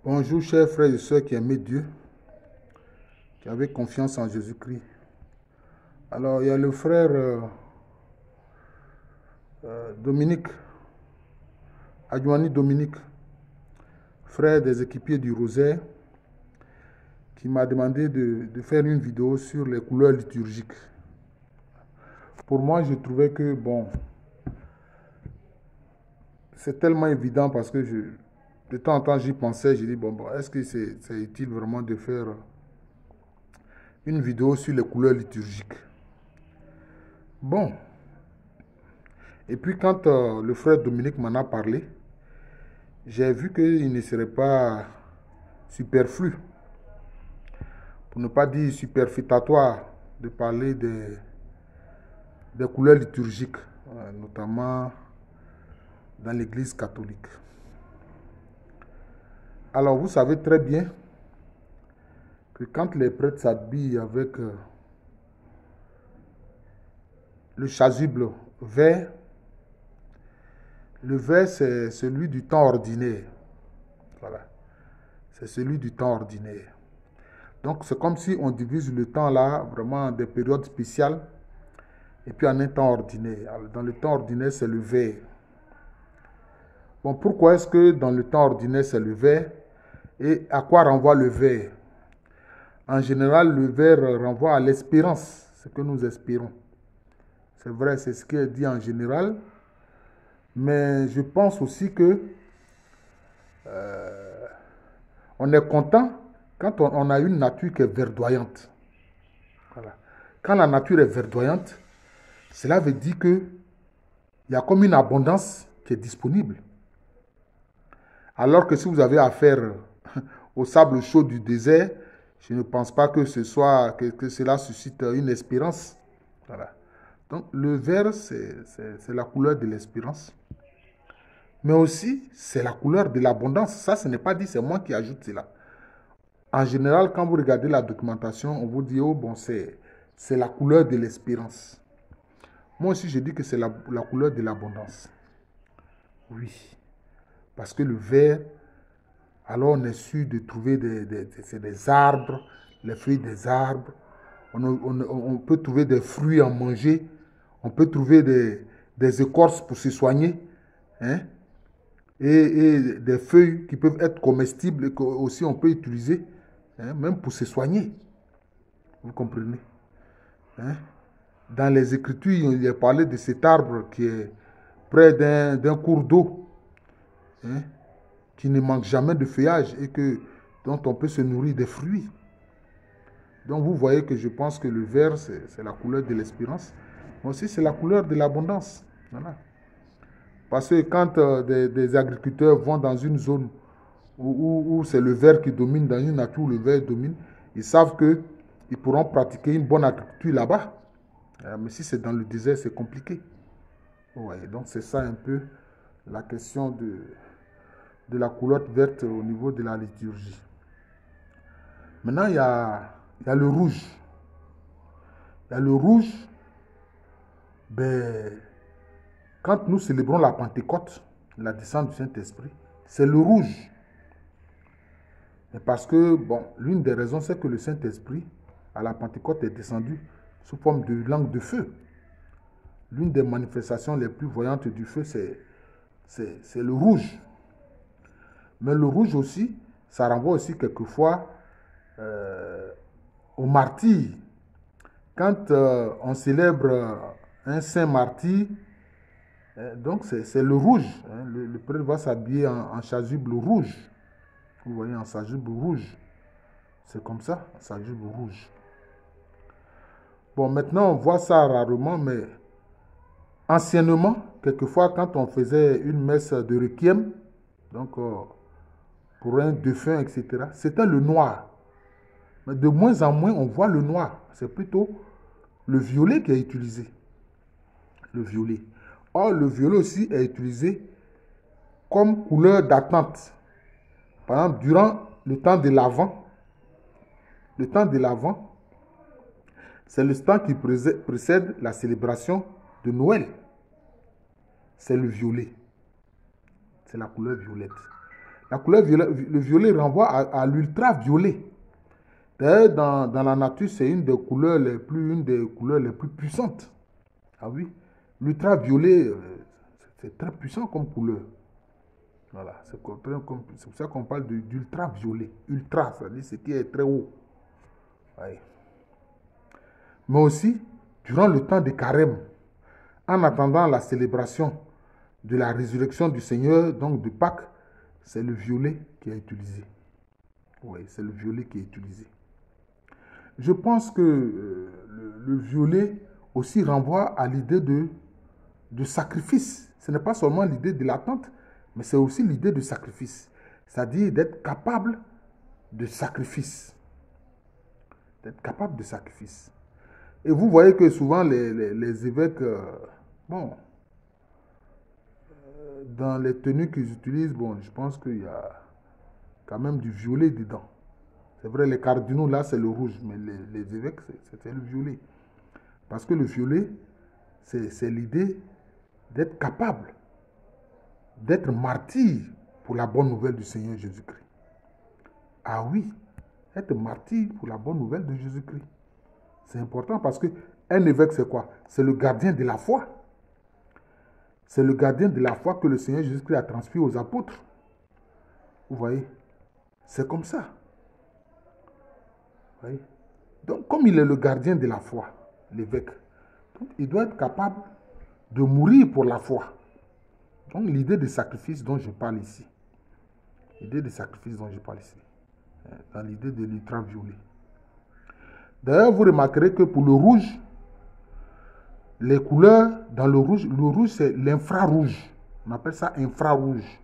Bonjour chers frères et sœurs qui aimaient Dieu, qui avaient confiance en Jésus-Christ. Alors il y a le frère Dominique, Adjouani Dominique, frère des équipiers du Rosaire, qui m'a demandé de faire une vidéo sur les couleurs liturgiques. Pour moi, je trouvais que, bon, c'est tellement évident parce que de temps en temps, j'y pensais, j'ai dit, bon, est-ce que c'est utile vraiment de faire une vidéo sur les couleurs liturgiques? Bon, et puis quand le frère Dominique m'en a parlé, j'ai vu qu'il ne serait pas superflu, pour ne pas dire superfétatoire, de parler des couleurs liturgiques, notamment dans l'Église catholique. Alors vous savez très bien que quand les prêtres s'habillent avec le chasuble vert, le vert c'est celui du temps ordinaire. Voilà. C'est celui du temps ordinaire. Donc c'est comme si on divise le temps là, vraiment en des périodes spéciales, et puis en un temps ordinaire. Alors, dans le temps ordinaire, c'est le vert. Bon, pourquoi est-ce que dans le temps ordinaire, c'est le vert? Et à quoi renvoie le vert? En général, le vert renvoie à l'espérance, ce que nous espérons. C'est vrai, c'est ce qui est dit en général. Mais je pense aussi que on est content quand on a une nature qui est verdoyante. Voilà. Quand la nature est verdoyante, cela veut dire qu'il y a comme une abondance qui est disponible. Alors que si vous avez affaire au sable chaud du désert, je ne pense pas que cela suscite une espérance. Voilà. Donc le vert, c'est la couleur de l'espérance. Mais aussi, c'est la couleur de l'abondance. Ça, ce n'est pas dit, c'est moi qui ajoute cela. En général, quand vous regardez la documentation, on vous dit, oh bon, c'est la couleur de l'espérance. Moi aussi, je dis que c'est la couleur de l'abondance. Oui. Parce que le vert, alors on est sûr de trouver des arbres, les fruits des arbres. On peut trouver des fruits à manger. On peut trouver des écorces pour se soigner. Hein? Et des feuilles qui peuvent être comestibles et aussi on peut utiliser, hein, même pour se soigner. Vous comprenez? Hein? Dans les Écritures, il est parlé de cet arbre qui est près d'un cours d'eau, hein, qui ne manque jamais de feuillage et dont on peut se nourrir des fruits. Donc vous voyez que je pense que le vert, c'est la couleur de l'espérance. Mais aussi, c'est la couleur de l'abondance. Voilà. Parce que quand des agriculteurs vont dans une zone où c'est le vert qui domine, dans une nature où le vert domine, ils savent qu'ils pourront pratiquer une bonne agriculture là-bas. Mais si c'est dans le désert, c'est compliqué. Ouais, donc c'est ça un peu la question de la couleur verte au niveau de la liturgie. Maintenant, il y a le rouge. Il y a le rouge, ben, quand nous célébrons la Pentecôte, la descente du Saint-Esprit, c'est le rouge. Parce que, bon, l'une des raisons, c'est que le Saint-Esprit, à la Pentecôte, est descendu sous forme de langue de feu. L'une des manifestations les plus voyantes du feu, c'est le rouge. Mais le rouge aussi, ça renvoie aussi quelquefois au martyr. Quand on célèbre un saint martyr, donc c'est le rouge. Hein, le prêtre va s'habiller en chasuble rouge. Vous voyez, en chasuble rouge. C'est comme ça, en chasuble rouge. Bon, maintenant, on voit ça rarement, mais anciennement, quelquefois, quand on faisait une messe de requiem, donc pour un défunt, etc., c'était le noir. Mais de moins en moins, on voit le noir. C'est plutôt le violet qui est utilisé. Le violet. Or, le violet aussi est utilisé comme couleur d'attente. Par exemple, durant le temps de l'Avent, c'est le temps qui précède la célébration de Noël. C'est le violet. C'est la couleur violette. La couleur violet, le violet renvoie à l'ultraviolet. D'ailleurs, dans la nature, c'est une des couleurs les plus puissantes. Ah oui, l'ultraviolet, c'est très puissant comme couleur. Voilà, c'est pour ça qu'on parle d'ultraviolet. Ultra, ça veut dire ce qui est très haut. Oui. Mais aussi, durant le temps des carême, en attendant la célébration de la résurrection du Seigneur, donc de Pâques, c'est le violet qui est utilisé. Oui, c'est le violet qui est utilisé. Je pense que le violet aussi renvoie à l'idée de sacrifice. Ce n'est pas seulement l'idée de l'attente, mais c'est aussi l'idée de sacrifice. C'est-à-dire d'être capable de sacrifice. D'être capable de sacrifice. Et vous voyez que souvent les évêques, dans les tenues qu'ils utilisent, je pense qu'il y a quand même du violet dedans. C'est vrai, les cardinaux, là, c'est le rouge, mais les évêques, c'est le violet. Parce que le violet, c'est l'idée d'être capable, d'être martyr pour la bonne nouvelle du Seigneur Jésus-Christ. Ah oui, être martyr pour la bonne nouvelle de Jésus-Christ. C'est important parce qu'un évêque, c'est quoi? C'est le gardien de la foi. C'est le gardien de la foi que le Seigneur Jésus-Christ a transmis aux apôtres. Vous voyez? C'est comme ça. Vous voyez? Donc, comme il est le gardien de la foi, l'évêque, il doit être capable de mourir pour la foi. Donc, l'idée de sacrifice dont je parle ici. L'idée de sacrifice dont je parle ici. Dans l'idée de l'ultraviolet. D'ailleurs, vous remarquerez que pour le rouge, les couleurs dans le rouge c'est l'infrarouge. On appelle ça infrarouge.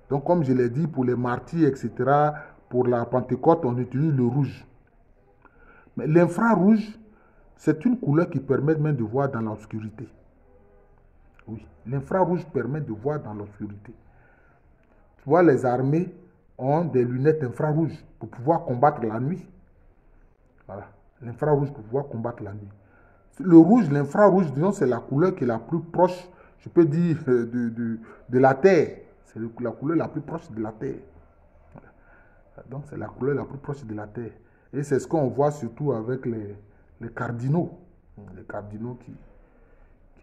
Donc, comme je l'ai dit, pour les martyrs, etc., pour la Pentecôte, on utilise le rouge. Mais l'infrarouge, c'est une couleur qui permet même de voir dans l'obscurité. Oui, l'infrarouge permet de voir dans l'obscurité. Tu vois, les armées ont des lunettes infrarouges pour pouvoir combattre la nuit. Voilà, l'infrarouge pour pouvoir combattre la nuit. Le rouge, l'infrarouge, disons, c'est la couleur qui est la plus proche, je peux dire, de la Terre. C'est la couleur la plus proche de la Terre. Voilà. Donc, c'est la couleur la plus proche de la Terre. Et c'est ce qu'on voit surtout avec les cardinaux. Les cardinaux qui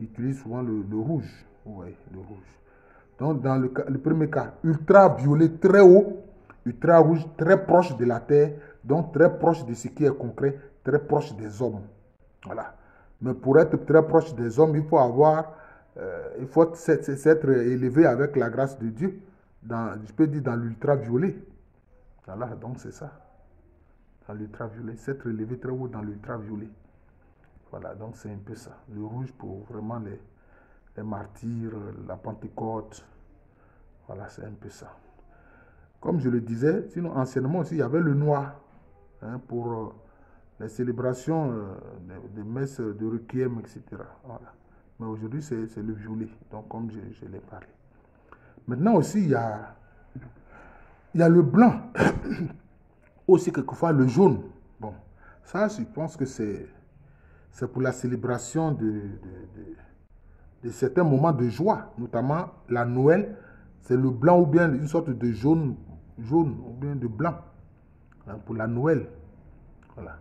utilisent souvent le rouge. Oui, le rouge. Donc, dans le premier cas, ultraviolet très haut, ultra rouge très proche de la Terre, donc très proche de ce qui est concret, très proche des hommes. Voilà. Mais pour être très proche des hommes, il faut s'être élevé avec la grâce de Dieu, je peux dire dans l'ultraviolet. Voilà, donc c'est ça. Dans l'ultraviolet, s'être élevé très haut dans l'ultraviolet. Voilà, donc c'est un peu ça. Le rouge pour vraiment les martyrs, la Pentecôte. Voilà, c'est un peu ça. Comme je le disais, sinon anciennement aussi, il y avait le noir pour les célébrations des messes de requiem, etc. Voilà. Mais aujourd'hui, c'est le violet, donc comme je l'ai parlé. Maintenant aussi, il y a le blanc. Aussi, quelquefois, le jaune. Bon, ça, je pense que c'est pour la célébration de certains moments de joie, notamment la Noël. C'est le blanc ou bien une sorte de jaune ou bien de blanc pour la Noël. Voilà.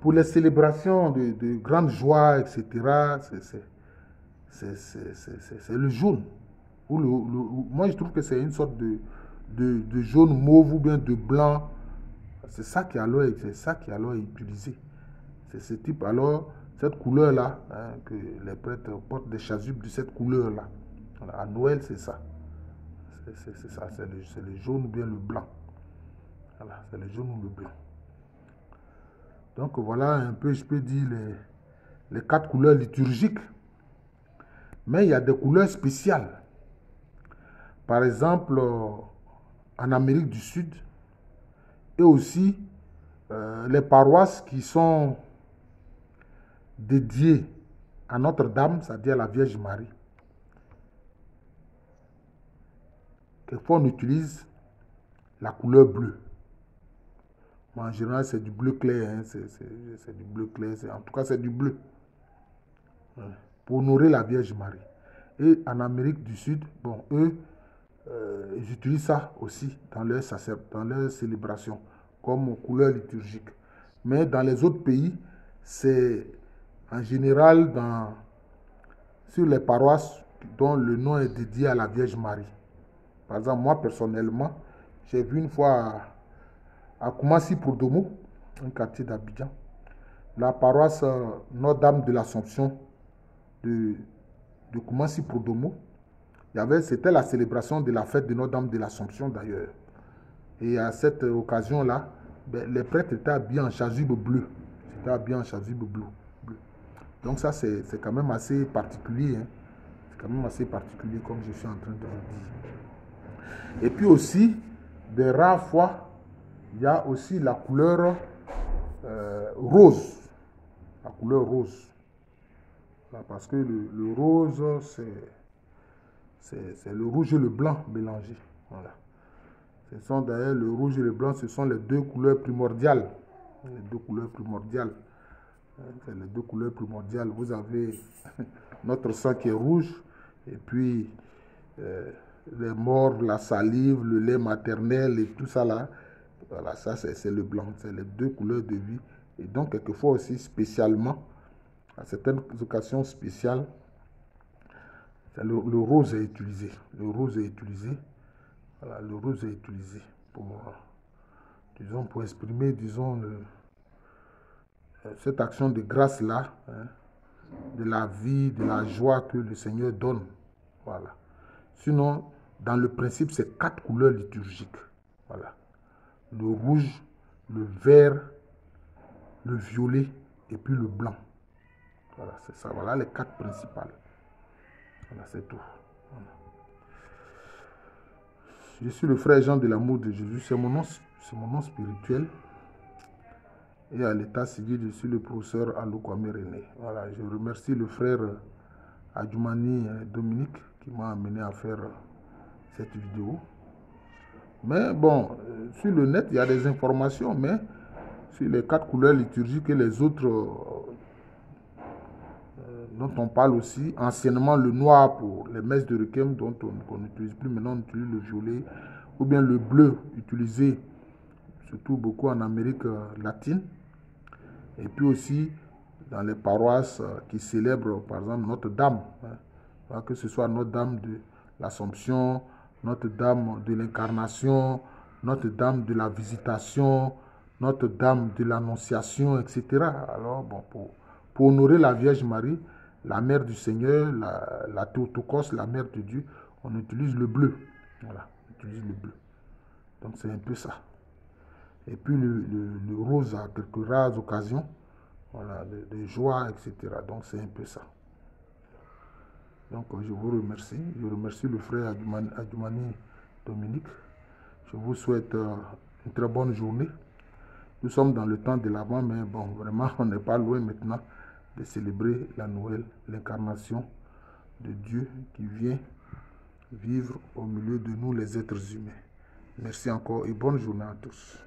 Pour les célébrations de grande joie, etc., c'est le jaune. Moi, je trouve que c'est une sorte de jaune mauve ou bien de blanc. C'est ça qui est alors utilisé. C'est ce type, alors, cette couleur-là, que les prêtres portent des chasubles de cette couleur-là. Voilà, à Noël, c'est ça. C'est ça, c'est le jaune ou bien le blanc. Voilà, c'est le jaune ou le blanc. Donc voilà un peu, je peux dire, les 4 couleurs liturgiques. Mais il y a des couleurs spéciales. Par exemple, en Amérique du Sud, et aussi les paroisses qui sont dédiées à Notre-Dame, c'est-à-dire à la Vierge Marie. Quelquefois, on utilise la couleur bleue. Mais en général, c'est du bleu clair. C'est du bleu clair. En tout cas, c'est du bleu. Pour honorer la Vierge Marie. Et en Amérique du Sud, bon, eux, ils utilisent ça aussi dans leur célébration, comme couleur liturgique. Mais dans les autres pays, c'est en général sur les paroisses dont le nom est dédié à la Vierge Marie. Par exemple, moi personnellement, j'ai vu une fois à Koumassi Prodomo, un quartier d'Abidjan, la paroisse Notre-Dame de l'Assomption de Koumassi Prodomo. C'était la célébration de la fête de Notre-Dame de l'Assomption d'ailleurs. Et à cette occasion-là, les prêtres étaient habillés en chasuble bleu. C'était habillé en chasuble bleu. Donc ça, c'est quand même assez particulier. Hein. C'est quand même assez particulier, comme je suis en train de le dire. Et puis aussi, des rares fois, il y a aussi la couleur rose. La couleur rose. Là, parce que le rose, c'est le rouge et le blanc mélangés. Voilà. Ce sont d'ailleurs le rouge et le blanc, ce sont les deux couleurs primordiales. Les deux couleurs primordiales. C'est les deux couleurs primordiales. Vous avez notre sang qui est rouge, et puis les morts, la salive, le lait maternel et tout ça là. Voilà, ça c'est le blanc. C'est les deux couleurs de vie. Et donc, quelquefois aussi, spécialement, à certaines occasions spéciales, le rose est utilisé. Le rose est utilisé. Voilà, le rose est utilisé pour exprimer, disons, cette action de grâce-là, hein, de la vie, de la joie que le Seigneur donne. Voilà. Sinon, dans le principe, c'est 4 couleurs liturgiques. Voilà. Le rouge, le vert, le violet et puis le blanc. Voilà, c'est ça. Voilà les 4 principales. Voilà, c'est tout. Voilà. Je suis le frère Jean de l'amour de Jésus. C'est mon nom spirituel. Et à l'état civil, je suis le professeur Aloukwame René. Voilà, je remercie le frère Adjoumani Dominique qui m'a amené à faire cette vidéo. Mais bon, sur le net, il y a des informations, mais sur les 4 couleurs liturgiques et les autres dont on parle aussi, anciennement le noir pour les messes de requiem dont on n'utilise plus, maintenant on utilise le violet, ou bien le bleu utilisé surtout beaucoup en Amérique latine. Et puis aussi dans les paroisses qui célèbrent par exemple Notre-Dame, hein, que ce soit Notre-Dame de l'Assomption, Notre-Dame de l'Incarnation, Notre-Dame de la Visitation, Notre-Dame de l'Annonciation, etc. Alors bon, pour honorer la Vierge Marie, la mère du Seigneur, la Théotokos, la mère de Dieu, on utilise le bleu. Voilà, on utilise le bleu. Donc c'est un peu ça. Et puis le rose à quelques rares occasions, voilà, de joie, etc. Donc c'est un peu ça. Donc je vous remercie. Je remercie le frère Adjoumani Dominique. Je vous souhaite une très bonne journée. Nous sommes dans le temps de l'Avent, mais bon, vraiment, on n'est pas loin maintenant de célébrer la Noël, l'incarnation de Dieu qui vient vivre au milieu de nous, les êtres humains. Merci encore et bonne journée à tous.